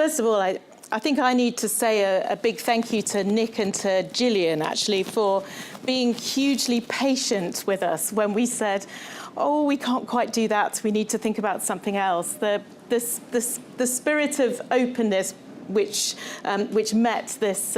First of all, I think I need to say a big thank you to Nick and to Gillian, actually, for being hugely patient with us when we said, oh, we can't quite do that, we need to think about something else. The spirit of openness which met this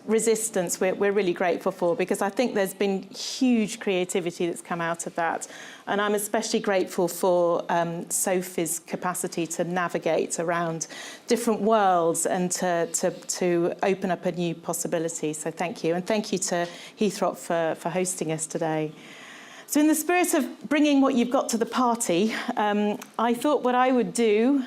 resistance, we're really grateful for, because I think there's been huge creativity that's come out of that. And I'm especially grateful for Sophie's capacity to navigate around different worlds and to open up a new possibility. So thank you. And thank you to Heythrop for hosting us today. So in the spirit of bringing what you've got to the party, I thought what I would do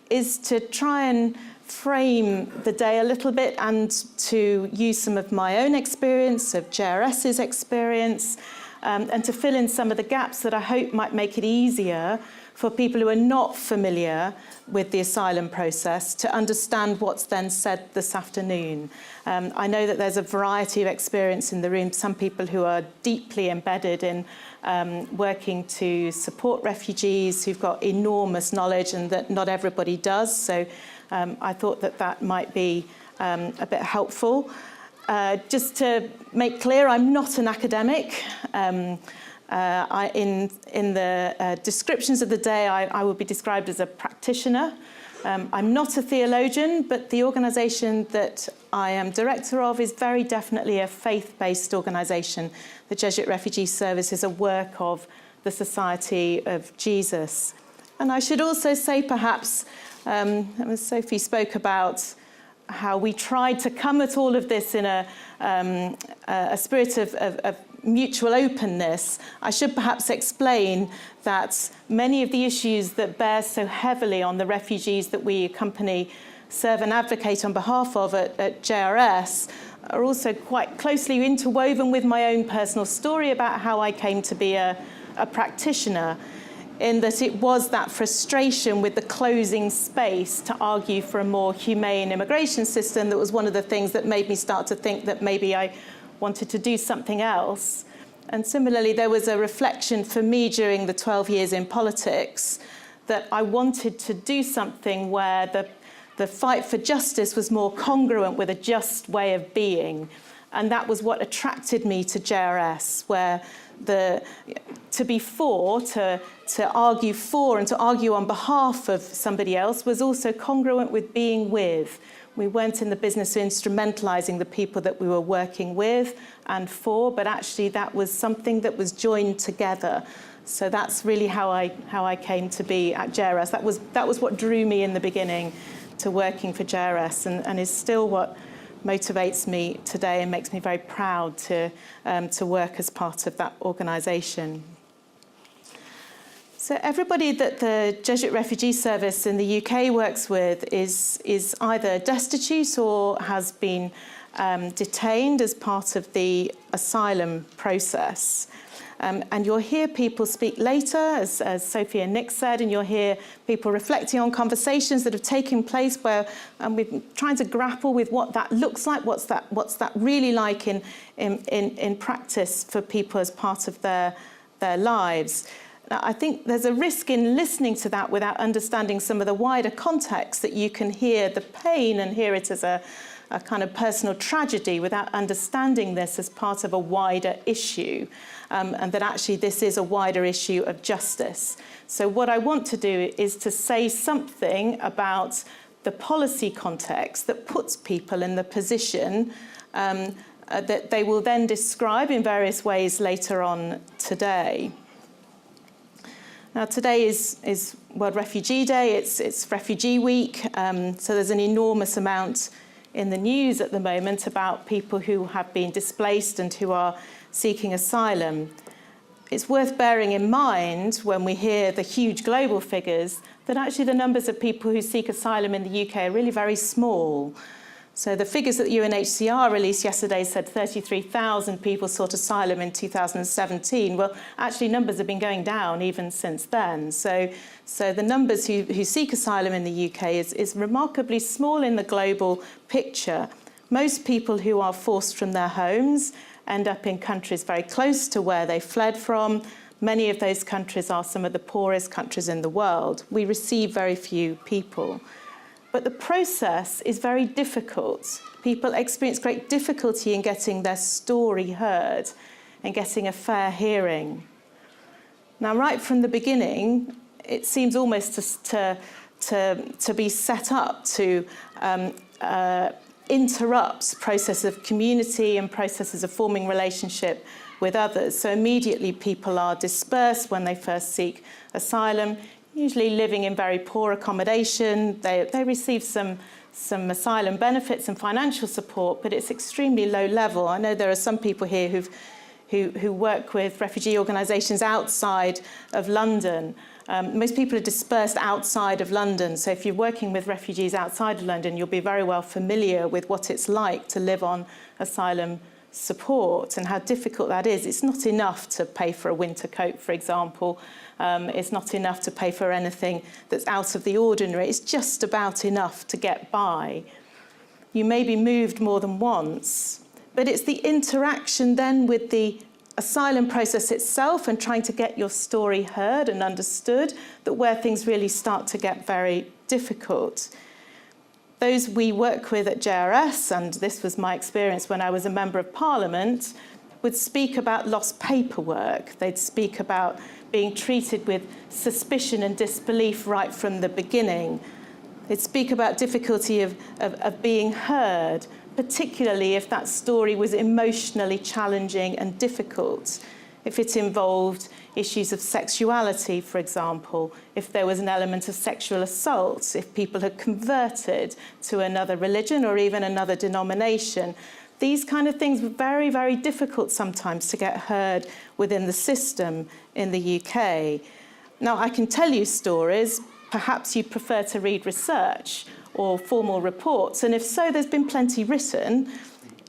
is to try and frame the day a little bit and to use some of my own experience, of JRS's experience, and to fill in some of the gaps that I hope might make it easier for people who are not familiar with the asylum process to understand what's then said this afternoon. I know that there's a variety of experience in the room, some people who are deeply embedded in working to support refugees who've got enormous knowledge, and that not everybody does. So I thought that might be a bit helpful. Just to make clear, I'm not an academic. In the descriptions of the day, I will be described as a practitioner. I'm not a theologian, but the organisation that I am director of is very definitely a faith-based organisation. The Jesuit Refugee Service is a work of the Society of Jesus. And I should also say, perhaps, as Sophie spoke about how we tried to come at all of this in a spirit of mutual openness, I should perhaps explain that many of the issues that bear so heavily on the refugees that we accompany, serve and advocate on behalf of at JRS are also quite closely interwoven with my own personal story about how I came to be a practitioner, in that it was that frustration with the closing space to argue for a more humane immigration system that was one of the things that made me start to think that maybe I wanted to do something else. And similarly, there was a reflection for me during the 12 years in politics that I wanted to do something where the fight for justice was more congruent with a just way of being. And that was what attracted me to JRS, where to be for, to argue for and to argue on behalf of somebody else was also congruent with being with. We weren't in the business of instrumentalizing the people that we were working with and for, but actually that was something that was joined together. So that's really how I came to be at JRS. That was what drew me in the beginning to working for JRS, and is still what motivates me today and makes me very proud to work as part of that organisation. So everybody that the Jesuit Refugee Service in the UK works with is either destitute or has been detained as part of the asylum process. And you'll hear people speak later, as Sophie and Nick said, and you'll hear people reflecting on conversations that have taken place where we've been trying to grapple with what that looks like, what's that really like in practice for people as part of their lives. Now, I think there's a risk in listening to that without understanding some of the wider context, that you can hear the pain and hear it as a kind of personal tragedy without understanding this as part of a wider issue, and that actually this is a wider issue of justice. So what I want to do is to say something about the policy context that puts people in the position that they will then describe in various ways later on today. Now, today is World Refugee Day, it's Refugee Week, so there's an enormous amount in the news at the moment about people who have been displaced and who are seeking asylum. It's worth bearing in mind when we hear the huge global figures that actually the numbers of people who seek asylum in the UK are really very small. So the figures that UNHCR released yesterday said 33,000 people sought asylum in 2017. Well, actually numbers have been going down even since then. So the numbers who seek asylum in the UK is remarkably small in the global picture. Most people who are forced from their homes end up in countries very close to where they fled from. Many of those countries are some of the poorest countries in the world. We receive very few people. But the process is very difficult. People experience great difficulty in getting their story heard and getting a fair hearing. Now, right from the beginning, it seems almost to be set up to interrupt process of community and processes of forming relationship with others. So immediately people are dispersed when they first seek asylum, usually living in very poor accommodation. They receive some asylum benefits and financial support, but it's extremely low level. I know there are some people here who work with refugee organisations outside of London. Most people are dispersed outside of London, so if you're working with refugees outside of London, you'll be very well familiar with what it's like to live on asylum support and how difficult that is. It's not enough to pay for a winter coat, for example. It's not enough to pay for anything that's out of the ordinary. It's just about enough to get by. You may be moved more than once, but it's the interaction then with the asylum process itself and trying to get your story heard and understood that where things really start to get very difficult. Those we work with at JRS, and this was my experience when I was a Member of Parliament, would speak about lost paperwork. They'd speak about being treated with suspicion and disbelief right from the beginning. They'd speak about difficulty of being heard, particularly if that story was emotionally challenging and difficult. If it involved issues of sexuality, for example, if there was an element of sexual assault, if people had converted to another religion or even another denomination. These kind of things were very, very difficult sometimes to get heard within the system in the UK. Now, I can tell you stories. Perhaps you prefer to read research or formal reports, and if so, there's been plenty written.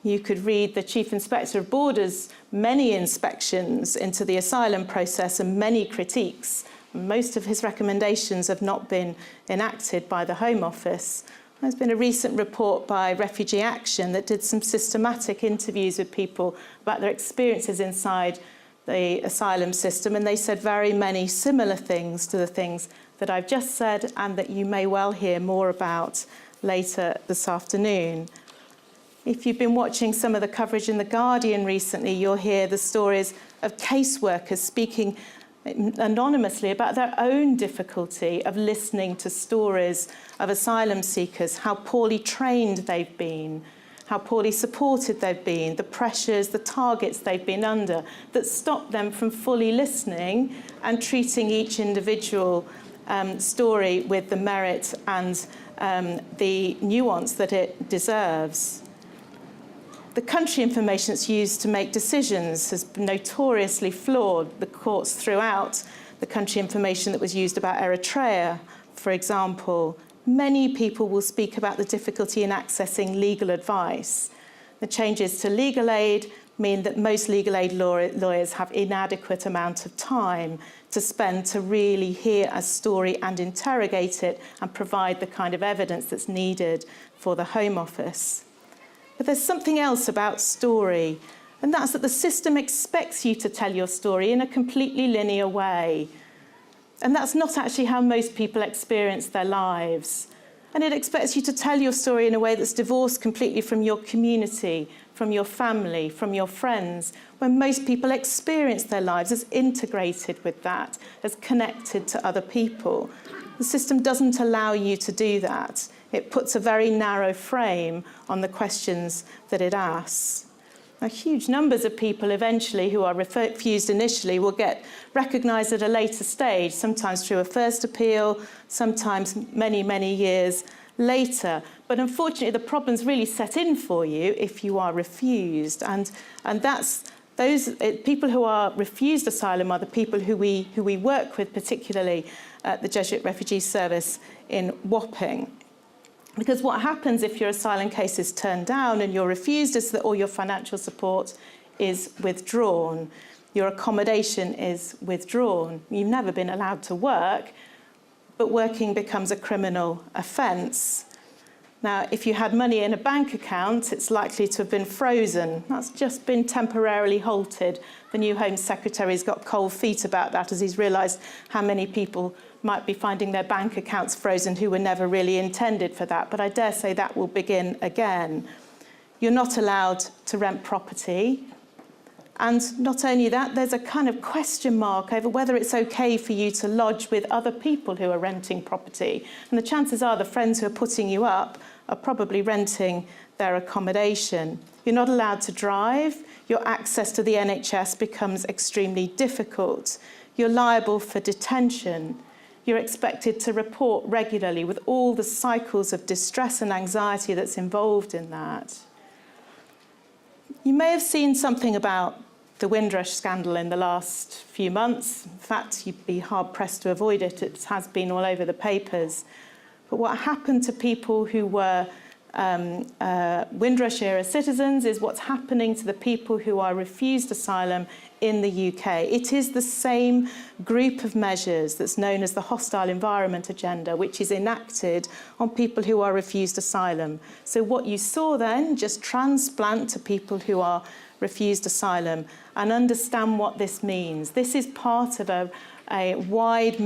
You could read the Chief Inspector of Borders' many inspections into the asylum process and many critiques. Most of his recommendations have not been enacted by the Home Office. There's been a recent report by Refugee Action that did some systematic interviews with people about their experiences inside the asylum system, and they said very many similar things to the things that I've just said and that you may well hear more about later this afternoon. If you've been watching some of the coverage in The Guardian recently, you'll hear the stories of caseworkers speaking anonymously about their own difficulty of listening to stories of asylum seekers, how poorly trained they've been, how poorly supported they've been, the pressures, the targets they've been under that stop them from fully listening and treating each individual story with the merit and the nuance that it deserves. The country information that's used to make decisions has been notoriously flawed. The courts throughout the country information that was used about Eritrea, for example, many people will speak about the difficulty in accessing legal advice. The changes to legal aid mean that most legal aid lawyers have inadequate amount of time to spend to really hear a story and interrogate it and provide the kind of evidence that's needed for the Home Office. But there's something else about story, and that's that the system expects you to tell your story in a completely linear way. And that's not actually how most people experience their lives. And it expects you to tell your story in a way that's divorced completely from your community, from your family, from your friends, when most people experience their lives as integrated with that, as connected to other people. The system doesn't allow you to do that. It puts a very narrow frame on the questions that it asks. Now, huge numbers of people eventually who are refused initially will get recognised at a later stage, sometimes through a first appeal, sometimes many, many years later. But unfortunately, the problems really set in for you if you are refused. And that's those people who are refused asylum are the people who we work with, particularly at the Jesuit Refugee Service in Wapping. Because what happens if your asylum case is turned down and you're refused is that all your financial support is withdrawn. Your accommodation is withdrawn. You've never been allowed to work, but working becomes a criminal offence. Now, if you had money in a bank account, it's likely to have been frozen. That's just been temporarily halted. The new Home Secretary's got cold feet about that as he's realised how many people might be finding their bank accounts frozen who were never really intended for that. But I dare say that will begin again. You're not allowed to rent property. And not only that, there's a kind of question mark over whether it's okay for you to lodge with other people who are renting property. And the chances are the friends who are putting you up are probably renting their accommodation. You're not allowed to drive. Your access to the NHS becomes extremely difficult. You're liable for detention. You're expected to report regularly with all the cycles of distress and anxiety that's involved in that. You may have seen something about the Windrush scandal in the last few months. In fact, you'd be hard-pressed to avoid it. It has been all over the papers. But what happened to people who were Windrush-era citizens is what's happening to the people who are refused asylum in the UK. It is the same group of measures that's known as the Hostile Environment Agenda, which is enacted on people who are refused asylum. So what you saw then, just transplant to people who are refused asylum and understand what this means. This is part of a wide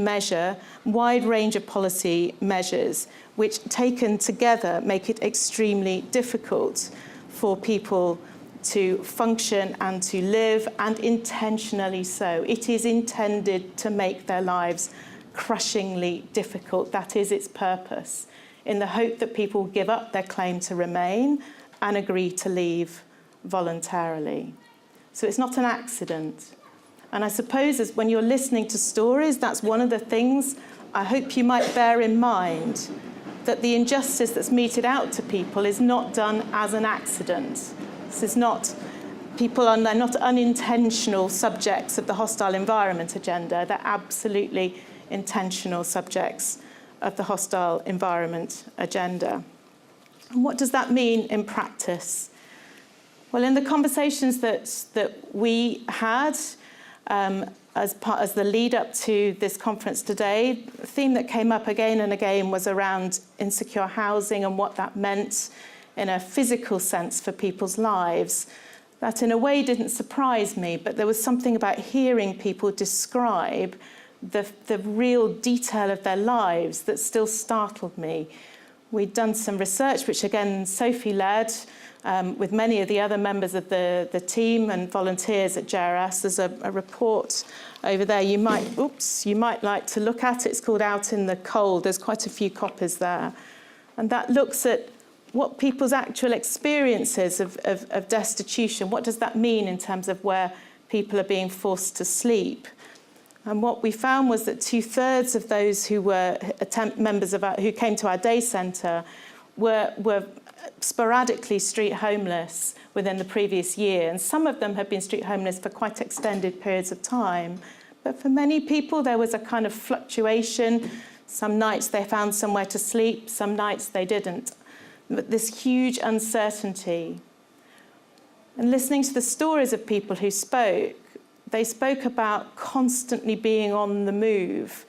range of policy measures which taken together make it extremely difficult for people to function and to live, and intentionally so. It is intended to make their lives crushingly difficult. That is its purpose, in the hope that people give up their claim to remain and agree to leave voluntarily. So it's not an accident. And I suppose as when you're listening to stories, that's one of the things I hope you might bear in mind, that the injustice that's meted out to people is not done as an accident. This is not, people are not unintentional subjects of the Hostile Environment Agenda. They're absolutely intentional subjects of the Hostile Environment Agenda. And what does that mean in practice? Well, in the conversations that we had as the lead up to this conference today, the theme that came up again and again was around insecure housing and what that meant in a physical sense for people's lives. That in a way didn't surprise me, but there was something about hearing people describe the real detail of their lives that still startled me. We'd done some research, which again Sophie led, with many of the other members of the team and volunteers at JRS. There's a report over there you might like to look at. It's called Out in the Cold. There's quite a few copies there. And that looks at what people's actual experiences of destitution, what does that mean in terms of where people are being forced to sleep? And what we found was that 2/3 of those who were members of who came to our day centre were sporadically street homeless within the previous year. And some of them had been street homeless for quite extended periods of time. But for many people, there was a kind of fluctuation. Some nights they found somewhere to sleep, some nights they didn't. But this huge uncertainty. And listening to the stories of people who spoke, they spoke about constantly being on the move,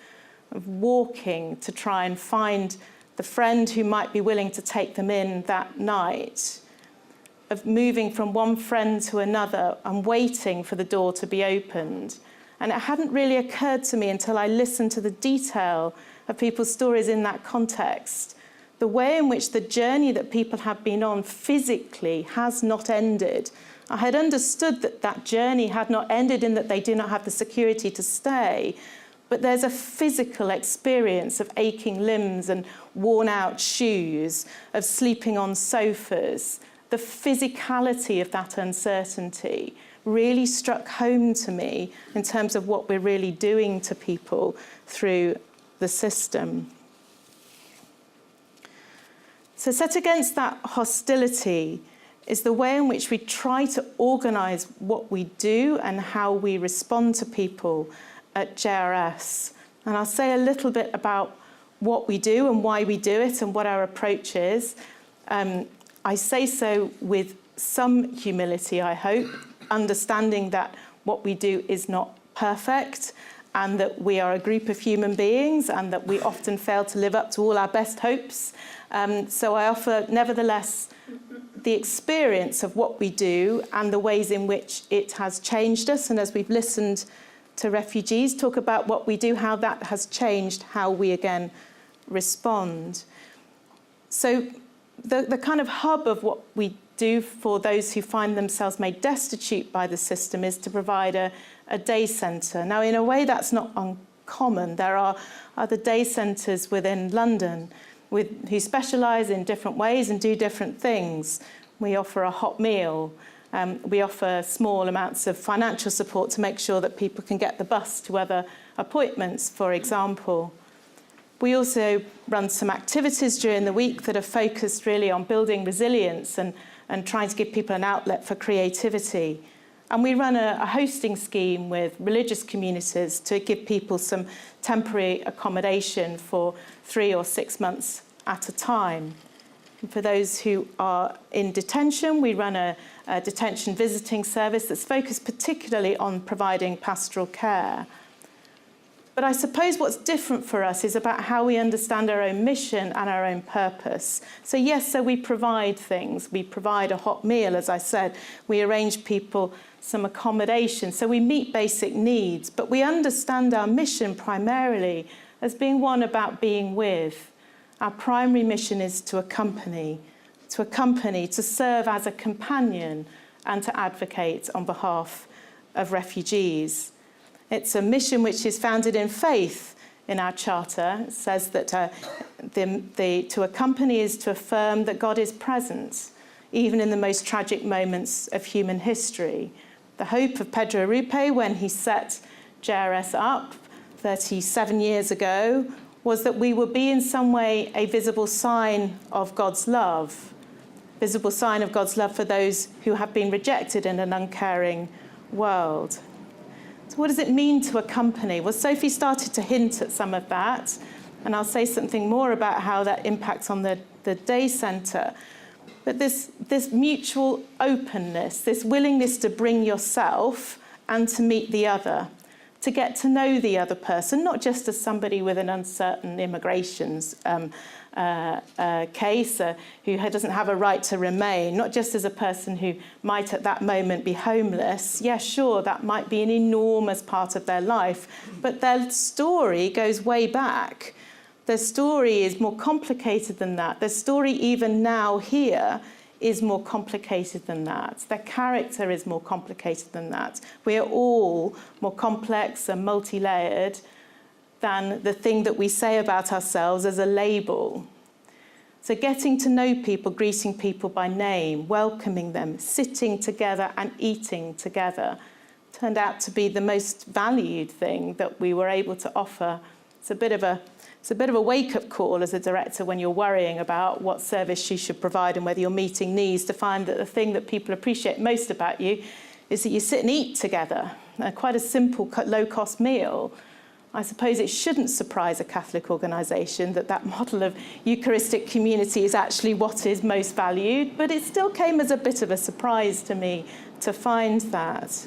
of walking to try and find the friend who might be willing to take them in that night, of moving from one friend to another and waiting for the door to be opened. And it hadn't really occurred to me until I listened to the detail of people's stories in that context, the way in which the journey that people have been on physically has not ended. I had understood that that journey had not ended in that they do not have the security to stay, but there's a physical experience of aching limbs and worn-out shoes, of sleeping on sofas. The physicality of that uncertainty really struck home to me in terms of what we're really doing to people through the system. So set against that hostility is the way in which we try to organise what we do and how we respond to people at JRS. And I'll say a little bit about what we do and why we do it and what our approach is. I say so with some humility, I hope, understanding that what we do is not perfect and that we are a group of human beings and that we often fail to live up to all our best hopes. So I offer, nevertheless, the experience of what we do and the ways in which it has changed us. And as we've listened to refugees talk about what we do, how that has changed how we again respond. So the kind of hub of what we do for those who find themselves made destitute by the system is to provide a day centre. Now, in a way, that's not uncommon. There are other day centres within London who specialise in different ways and do different things. We offer a hot meal. We offer small amounts of financial support to make sure that people can get the bus to other appointments, for example. We also run some activities during the week that are focused really on building resilience and trying to give people an outlet for creativity. And we run a hosting scheme with religious communities to give people some temporary accommodation for 3 or 6 months at a time. And for those who are in detention, we run a detention visiting service that's focused particularly on providing pastoral care. But I suppose what's different for us is about how we understand our own mission and our own purpose. So yes, so we provide things. We provide a hot meal, as I said. We arrange people some accommodation. So we meet basic needs. But we understand our mission primarily as being one about being with. Our primary mission is to accompany, to serve as a companion and to advocate on behalf of refugees. It's a mission which is founded in faith in our charter. It says that to accompany is to affirm that God is present, even in the most tragic moments of human history. The hope of Pedro Rupe when he set JRS up 37 years ago was that we would be in some way a visible sign of God's love for those who have been rejected in an uncaring world. So what does it mean to accompany? Well, Sophie started to hint at some of that, and I'll say something more about how that impacts on the day centre. But this mutual openness, this willingness to bring yourself and to meet the other, to get to know the other person, not just as somebody with an uncertain immigrations case who doesn't have a right to remain, not just as a person who might at that moment be homeless. Yeah, sure, that might be an enormous part of their life, but their story goes way back. Their story is more complicated than that. Their story even now here is more complicated than that. Their character is more complicated than that. We are all more complex and multi-layered than the thing that we say about ourselves as a label. So getting to know people, greeting people by name, welcoming them, sitting together and eating together turned out to be the most valued thing that we were able to offer. It's a bit of a wake-up call as a director when you're worrying about what service you should provide and whether you're meeting needs, to find that the thing that people appreciate most about you is that you sit and eat together. Quite a simple, low-cost meal. I suppose it shouldn't surprise a Catholic organisation that model of Eucharistic community is actually what is most valued, but it still came as a bit of a surprise to me to find that.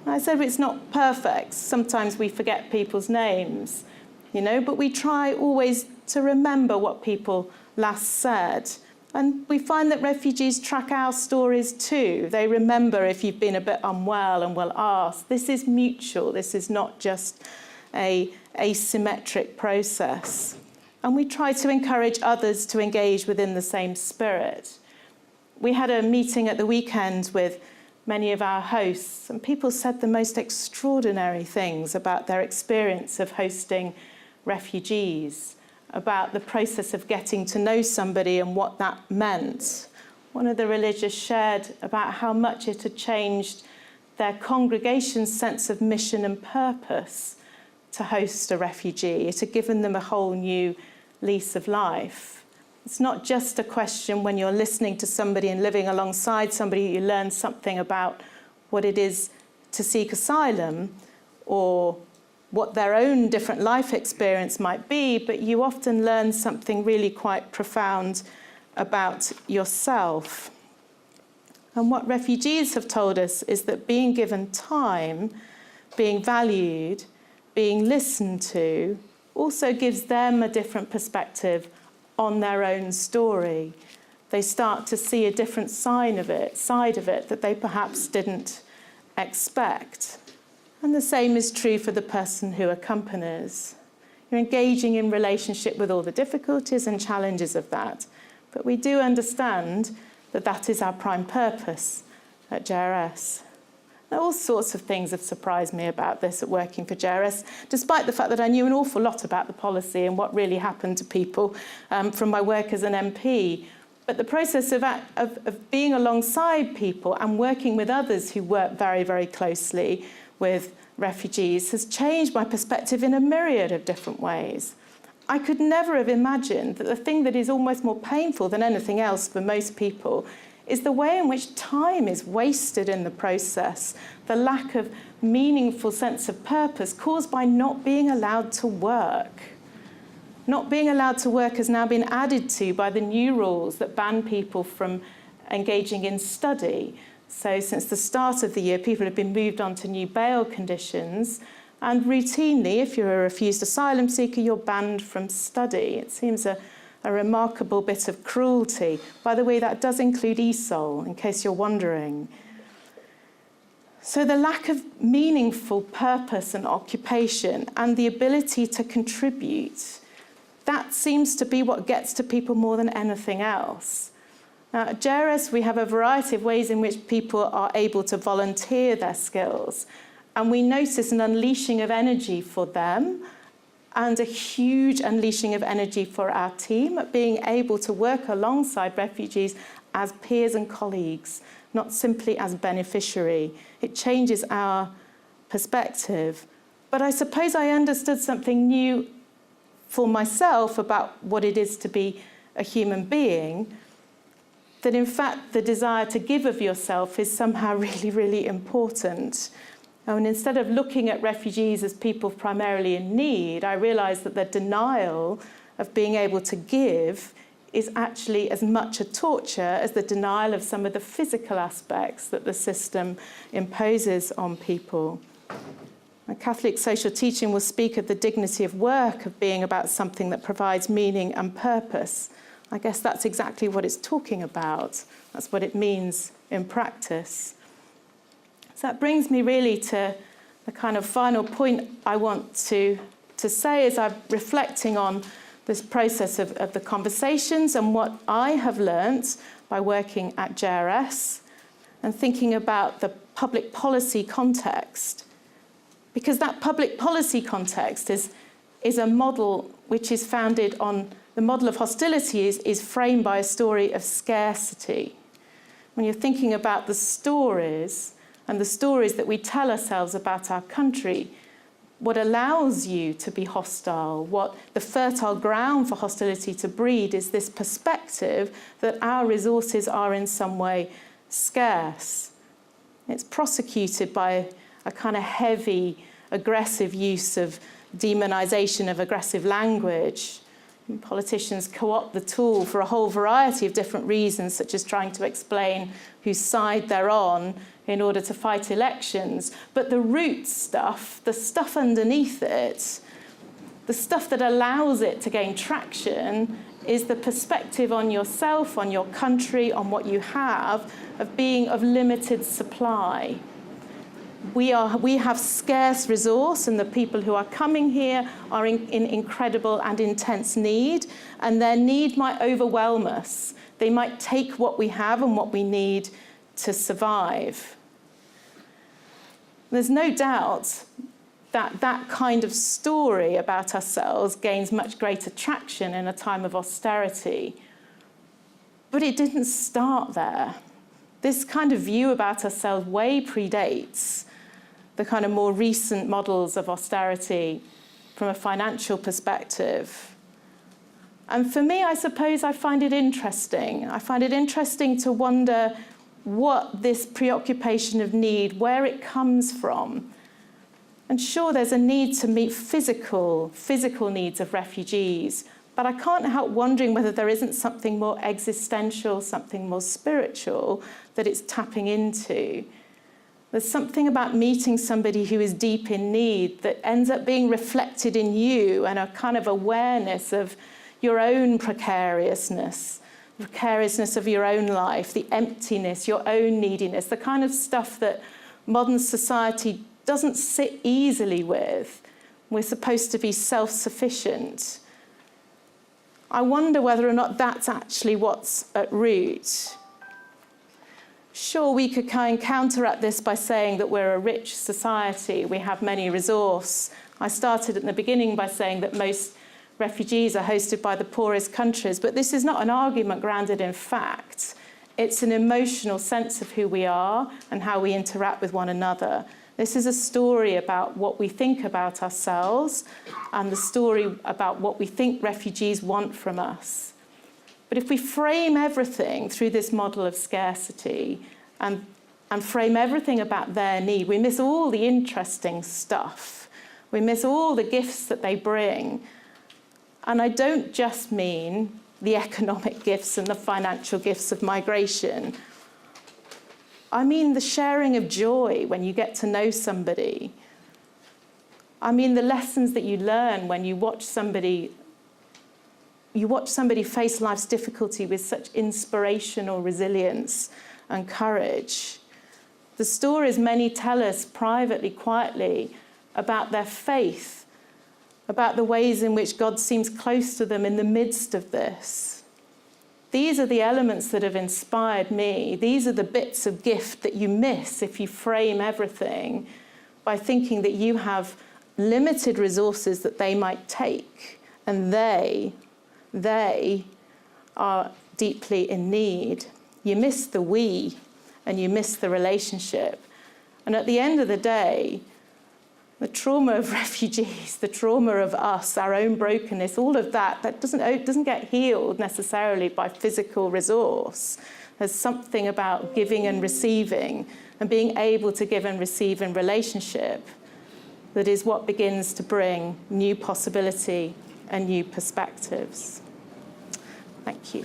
I said it's not perfect. Sometimes we forget people's names, but we try always to remember what people last said. And we find that refugees track our stories too. They remember if you've been a bit unwell and will ask. This is mutual. This is not just an asymmetric process. And we try to encourage others to engage within the same spirit. We had a meeting at the weekend with many of our hosts, and people said the most extraordinary things about their experience of hosting refugees, about the process of getting to know somebody and what that meant. One of the religious shared about how much it had changed their congregation's sense of mission and purpose to host a refugee. It had given them a whole new lease of life. It's not just a question when you're listening to somebody and living alongside somebody, you learn something about what it is to seek asylum or what their own different life experience might be, but you often learn something really quite profound about yourself. And what refugees have told us is that being given time, being valued, being listened to also gives them a different perspective on their own story. They start to see a different side of it that they perhaps didn't expect. And the same is true for the person who accompanies. You're engaging in relationship with all the difficulties and challenges of that. But we do understand that that is our prime purpose at JRS. All sorts of things have surprised me about this at working for JRS, despite the fact that I knew an awful lot about the policy and what really happened to people from my work as an MP. But the process of being alongside people and working with others who work very, very closely with refugees has changed my perspective in a myriad of different ways. I could never have imagined that the thing that is almost more painful than anything else for most people is the way in which time is wasted in the process, the lack of meaningful sense of purpose caused by not being allowed to work. Not being allowed to work has now been added to by the new rules that ban people from engaging in study. So since the start of the year, people have been moved on to new bail conditions, and routinely, if you're a refused asylum seeker, you're banned from study. It seems a remarkable bit of cruelty. By the way, that does include ESOL, in case you're wondering. So the lack of meaningful purpose and occupation and the ability to contribute, that seems to be what gets to people more than anything else. Now, at JRS, we have a variety of ways in which people are able to volunteer their skills, and we notice an unleashing of energy for them and a huge unleashing of energy for our team at being able to work alongside refugees as peers and colleagues, not simply as beneficiary. It changes our perspective. But I suppose I understood something new for myself about what it is to be a human being, that in fact the desire to give of yourself is somehow really, really important. And instead of looking at refugees as people primarily in need, I realised that the denial of being able to give is actually as much a torture as the denial of some of the physical aspects that the system imposes on people. My Catholic social teaching will speak of the dignity of work, of being about something that provides meaning and purpose. I guess that's exactly what it's talking about. That's what it means in practice. So that brings me really to the kind of final point I want to say as I'm reflecting on this process of the conversations and what I have learnt by working at JRS and thinking about the public policy context. Because that public policy context is a model which is founded on the model of hostility is framed by a story of scarcity. When you're thinking about the stories and the stories that we tell ourselves about our country, what allows you to be hostile, what the fertile ground for hostility to breed is this perspective that our resources are in some way scarce. It's prosecuted by a kind of heavy, aggressive use of demonisation of aggressive language. And politicians co-opt the tool for a whole variety of different reasons, such as trying to explain whose side they're on in order to fight elections. But the root stuff, the stuff underneath it, the stuff that allows it to gain traction is the perspective on yourself, on your country, on what you have, of being of limited supply. We have scarce resource, and the people who are coming here are in incredible and intense need, and their need might overwhelm us. They might take what we have and what we need to survive. There's no doubt that that kind of story about ourselves gains much greater traction in a time of austerity. But it didn't start there. This kind of view about ourselves way predates the kind of more recent models of austerity from a financial perspective. And for me, I suppose I find it interesting. I find it interesting to wonder what this preoccupation of need, where it comes from. And sure, there's a need to meet physical needs of refugees, but I can't help wondering whether there isn't something more existential, something more spiritual that it's tapping into. There's something about meeting somebody who is deep in need that ends up being reflected in you, and a kind of awareness of your own precariousness, the precariousness of your own life, the emptiness, your own neediness, the kind of stuff that modern society doesn't sit easily with. We're supposed to be self-sufficient. I wonder whether or not that's actually what's at root. Sure, we could kind of counteract this by saying that we're a rich society, we have many resources. I started at the beginning by saying that most refugees are hosted by the poorest countries, but this is not an argument grounded in fact. It's an emotional sense of who we are and how we interact with one another. This is a story about what we think about ourselves and the story about what we think refugees want from us. But if we frame everything through this model of scarcity and frame everything about their need, we miss all the interesting stuff. We miss all the gifts that they bring. And I don't just mean the economic gifts and the financial gifts of migration. I mean the sharing of joy when you get to know somebody. I mean the lessons that you learn when you watch somebody face life's difficulty with such inspirational resilience and courage. The stories many tell us privately, quietly, about their faith, about the ways in which God seems close to them in the midst of this. These are the elements that have inspired me. These are the bits of gift that you miss if you frame everything by thinking that you have limited resources that they might take, and they are deeply in need. You miss the we, and you miss the relationship. And at the end of the day, the trauma of refugees, the trauma of us, our own brokenness, all of that doesn't get healed necessarily by physical resource. There's something about giving and receiving and being able to give and receive in relationship that is what begins to bring new possibility and new perspectives. Thank you.